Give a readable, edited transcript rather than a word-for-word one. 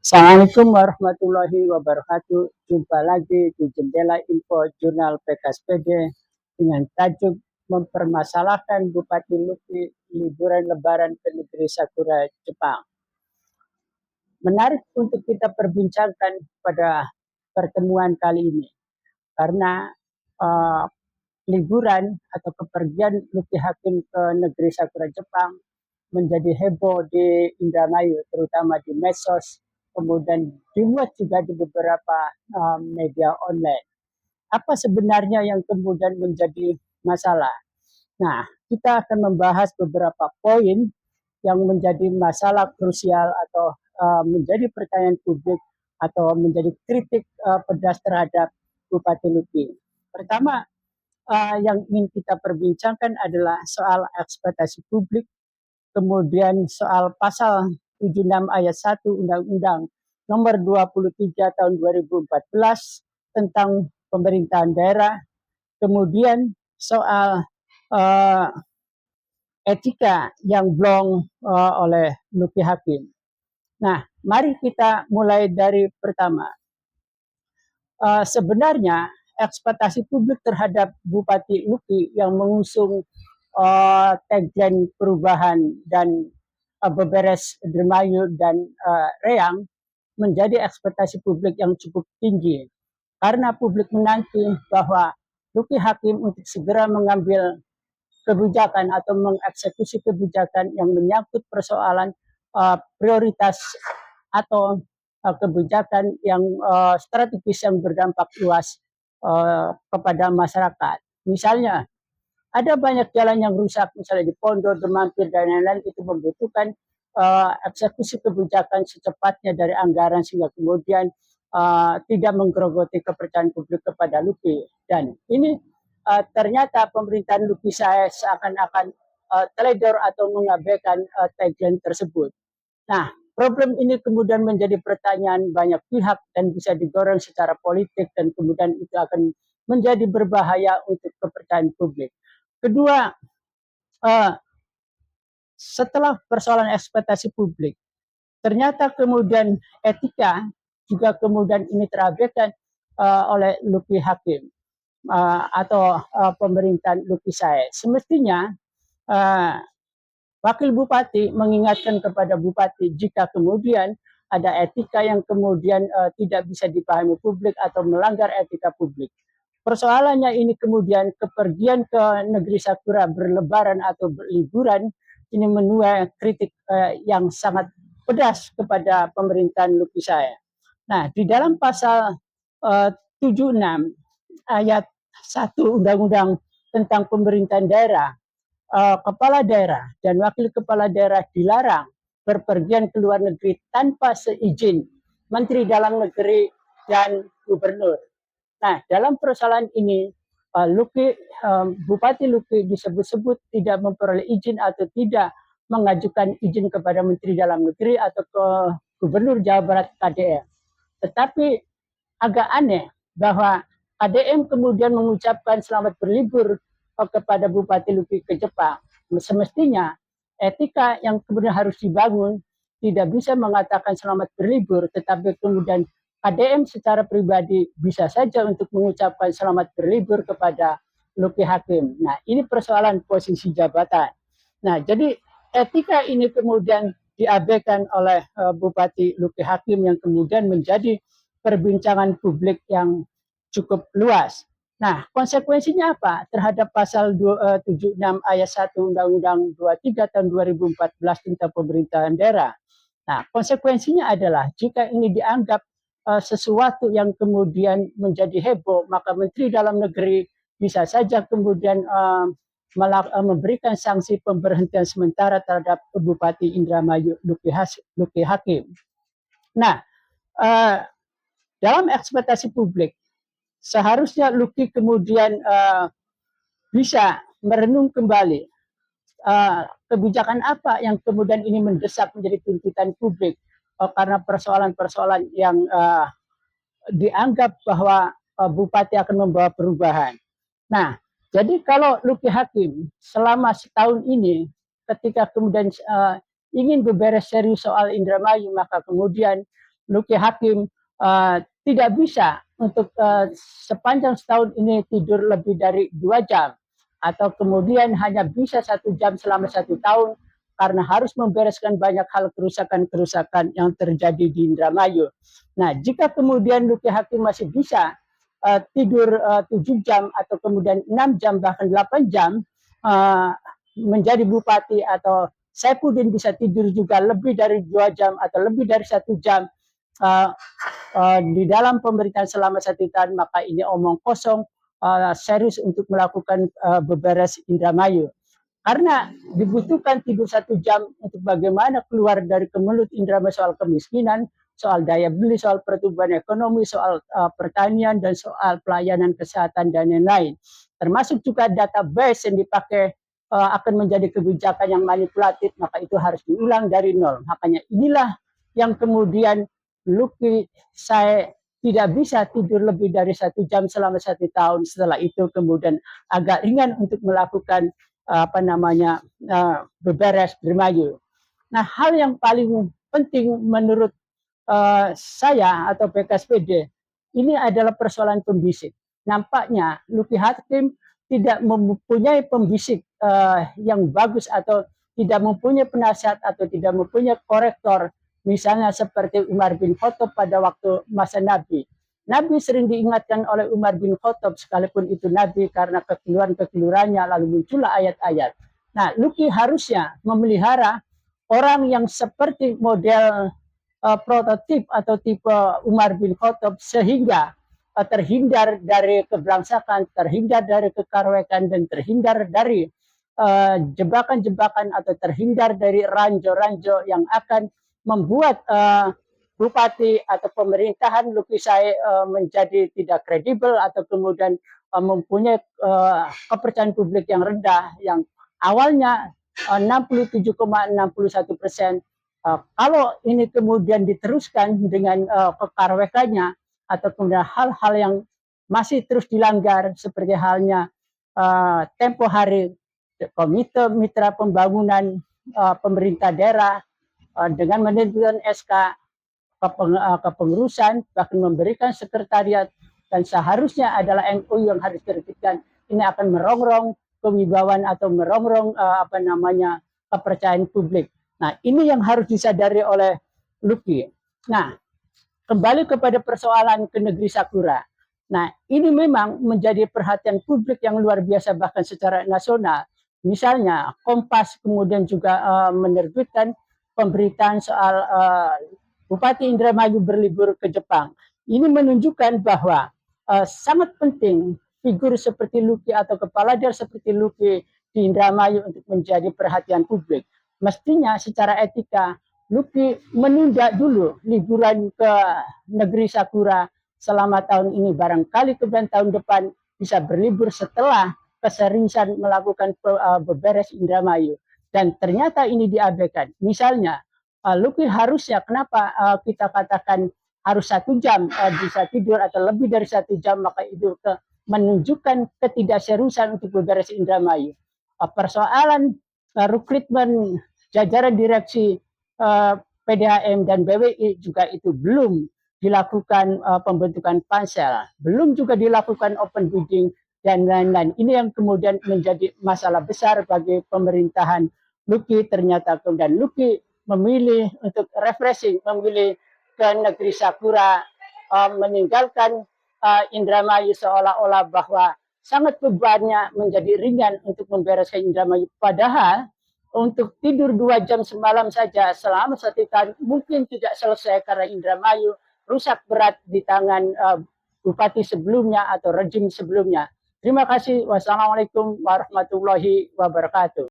Assalamualaikum warahmatullahi wabarakatuh. Jumpa lagi di Jendela Info Jurnal PKSPD dengan tajuk mempermasalahkan Bupati Luki liburan lebaran ke negeri Sakura Jepang. Menarik untuk kita perbincangkan pada pertemuan kali ini karena uh, liburan atau kepergian Luki Hakim ke negeri Sakura Jepang menjadi heboh di Indramayu, terutama di medsos, kemudian dimuat juga di beberapa media online. Apa sebenarnya yang kemudian menjadi masalah? Nah, kita akan membahas beberapa poin yang menjadi masalah krusial atau menjadi pertanyaan publik atau menjadi kritik pedas terhadap Bupati Luki. Pertama, yang ingin kita perbincangkan adalah soal ekspektasi publik, kemudian soal pasal 76 ayat 1 Undang-Undang nomor 23 tahun 2014 tentang pemerintahan daerah, kemudian soal uh, etika yang blong oleh Luki Hakim. Nah, mari kita mulai dari pertama. Sebenarnya ekspektasi publik terhadap Bupati Luki yang mengusung tagline perubahan dan beberes Dermayu dan Reang menjadi ekspektasi publik yang cukup tinggi karena publik menanti bahwa Luki Hakim untuk segera mengambil kebijakan atau mengeksekusi kebijakan yang menyangkut persoalan prioritas atau kebijakan yang strategis yang berdampak luas kepada masyarakat. Misalnya, ada banyak jalan yang rusak, misalnya di Pondok, Demampir, dan lain-lain, itu membutuhkan eksekusi kebijakan secepatnya dari anggaran sehingga kemudian tidak menggerogoti kepercayaan publik kepada Luki. Dan ini ternyata pemerintahan Luki saya seakan-akan teledor atau mengabaikan tagline tersebut. Nah, problem ini kemudian menjadi pertanyaan banyak pihak dan bisa digoreng secara politik dan kemudian itu akan menjadi berbahaya untuk kepercayaan publik. Kedua, setelah persoalan ekspektasi publik, ternyata kemudian etika juga kemudian ini terabaikan oleh Luki Hakim atau pemerintahan Luki Sae. Semestinya Wakil Bupati mengingatkan kepada Bupati jika kemudian ada etika yang kemudian tidak bisa dipahami publik atau melanggar etika publik. Persoalannya ini kemudian kepergian ke negeri Sakura berlebaran atau berliburan ini menuai kritik yang sangat pedas kepada pemerintahan Luki saya. Nah, di dalam pasal 76 ayat 1 Undang-Undang tentang pemerintahan daerah, kepala daerah dan wakil kepala daerah dilarang berpergian ke luar negeri tanpa seizin Menteri Dalam Negeri dan Gubernur. Nah, dalam persoalan ini, Bupati Luki disebut-sebut tidak memperoleh izin atau tidak mengajukan izin kepada Menteri Dalam Negeri atau ke Gubernur Jawa Barat KDM. Tetapi agak aneh bahwa KDM kemudian mengucapkan selamat berlibur kepada Bupati Luki ke Jepang. Semestinya etika yang kemudian harus dibangun tidak bisa mengatakan selamat berlibur, tetapi kemudian KDM secara pribadi bisa saja untuk mengucapkan selamat berlibur kepada Luki Hakim. Nah, ini persoalan posisi jabatan. Nah, jadi etika ini kemudian diabaikan oleh Bupati Luki Hakim yang kemudian menjadi perbincangan publik yang cukup luas. Nah, konsekuensinya apa terhadap pasal 76 ayat 1 Undang-Undang 23 tahun 2014 tentang pemerintahan daerah? Nah, konsekuensinya adalah jika ini dianggap sesuatu yang kemudian menjadi heboh, maka Menteri Dalam Negeri bisa saja kemudian memberikan sanksi pemberhentian sementara terhadap Bupati Indramayu Luki Hakim. Nah, dalam ekspektasi publik, seharusnya Luki kemudian bisa merenung kembali kebijakan apa yang kemudian ini mendesak menjadi tuntutan publik karena persoalan-persoalan yang dianggap bahwa Bupati akan membawa perubahan. Nah, jadi kalau Luki Hakim selama setahun ini ketika kemudian ingin beberes serius soal Indramayu, maka kemudian Luki Hakim tidak bisa untuk sepanjang setahun ini tidur lebih dari 2 jam, atau kemudian hanya bisa 1 jam selama 1 tahun karena harus membereskan banyak hal kerusakan-kerusakan yang terjadi di Indramayu. Nah, jika kemudian Luki Hakim masih bisa tidur 7 jam atau kemudian 6 jam bahkan 8 jam uh, menjadi bupati, atau Saifuddin bisa tidur juga lebih dari 2 jam atau lebih dari 1 jam uh, di dalam pemerintahan selama 1 tahun, maka ini omong kosong serius untuk melakukan beberes Indramayu. Karena dibutuhkan tidur 1 jam untuk bagaimana keluar dari kemelut Indramayu soal kemiskinan, soal daya beli, soal pertumbuhan ekonomi, soal pertanian, dan soal pelayanan kesehatan dan lain-lain. Termasuk juga database yang dipakai akan menjadi kebijakan yang manipulatif, maka itu harus diulang dari nol. Makanya inilah yang kemudian Luki saya tidak bisa tidur lebih dari 1 jam selama 1 tahun. Setelah itu kemudian agak ringan untuk melakukan beberes Indramayu. Nah, hal yang paling penting menurut saya atau PKSPD ini adalah persoalan pembisik. Nampaknya Luki Hakim tidak mempunyai pembisik yang bagus, atau tidak mempunyai penasihat, atau tidak mempunyai korektor, misalnya seperti Umar bin Khattab pada waktu masa Nabi. Nabi sering diingatkan oleh Umar bin Khattab sekalipun itu Nabi karena kekeliruan-kekeliruannya, lalu muncullah ayat-ayat. Nah, Luki harusnya memelihara orang yang seperti model prototip atau tipe Umar bin Khattab, sehingga terhindar dari keberangsakan, terhindar dari kekarwekan, dan terhindar dari jebakan-jebakan atau terhindar dari ranjo-ranjo yang akan membuat bupati atau pemerintahan Lukisai menjadi tidak kredibel, atau kemudian mempunyai kepercayaan publik yang rendah, yang awalnya 67,61%. Kalau ini kemudian diteruskan dengan kekarwekannya, atau kemudian hal-hal yang masih terus dilanggar, seperti halnya tempo hari komite mitra pembangunan pemerintah daerah dengan menentukan SK kepengurusan, bahkan memberikan sekretariat, dan seharusnya adalah MOU yang harus diterbitkan. Ini akan merongrong kewibawaan atau merongrong kepercayaan publik. Nah, ini yang harus disadari oleh Luki. Nah, kembali kepada persoalan ke negeri Sakura. Nah, ini memang menjadi perhatian publik yang luar biasa bahkan secara nasional. Misalnya Kompas kemudian juga menerbitkan pemberitaan soal Bupati Indramayu berlibur ke Jepang. Ini menunjukkan bahwa sangat penting figur seperti Luki atau kepala daerah seperti Luki di Indramayu untuk menjadi perhatian publik. Mestinya secara etika Luki menunda dulu liburan ke negeri Sakura selama tahun ini. Barangkali kemudian tahun depan bisa berlibur setelah keseriusan melakukan beberes Indramayu. Dan ternyata ini diabaikan. Misalnya Luki harusnya, kenapa kita katakan harus 1 jam bisa tidur atau lebih dari 1 jam, maka itu menunjukkan ketidakseriusan untuk beberes Indramayu. Persoalan rekrutmen jajaran direksi PDAM dan BWI juga itu belum dilakukan pembentukan pansel, belum juga dilakukan open bidding dan lain-lain. Ini yang kemudian menjadi masalah besar bagi pemerintahan Luki. Ternyata kemudian Luki memilih untuk refreshing, memilih ke negeri Sakura, meninggalkan Indramayu, seolah-olah bahwa sangat bebannya menjadi ringan untuk membereskan Indramayu. Padahal untuk tidur 2 jam semalam saja selama 1 tahun mungkin tidak selesai, karena Indramayu rusak berat di tangan bupati sebelumnya atau rejim sebelumnya. Terima kasih. Wassalamualaikum warahmatullahi wabarakatuh.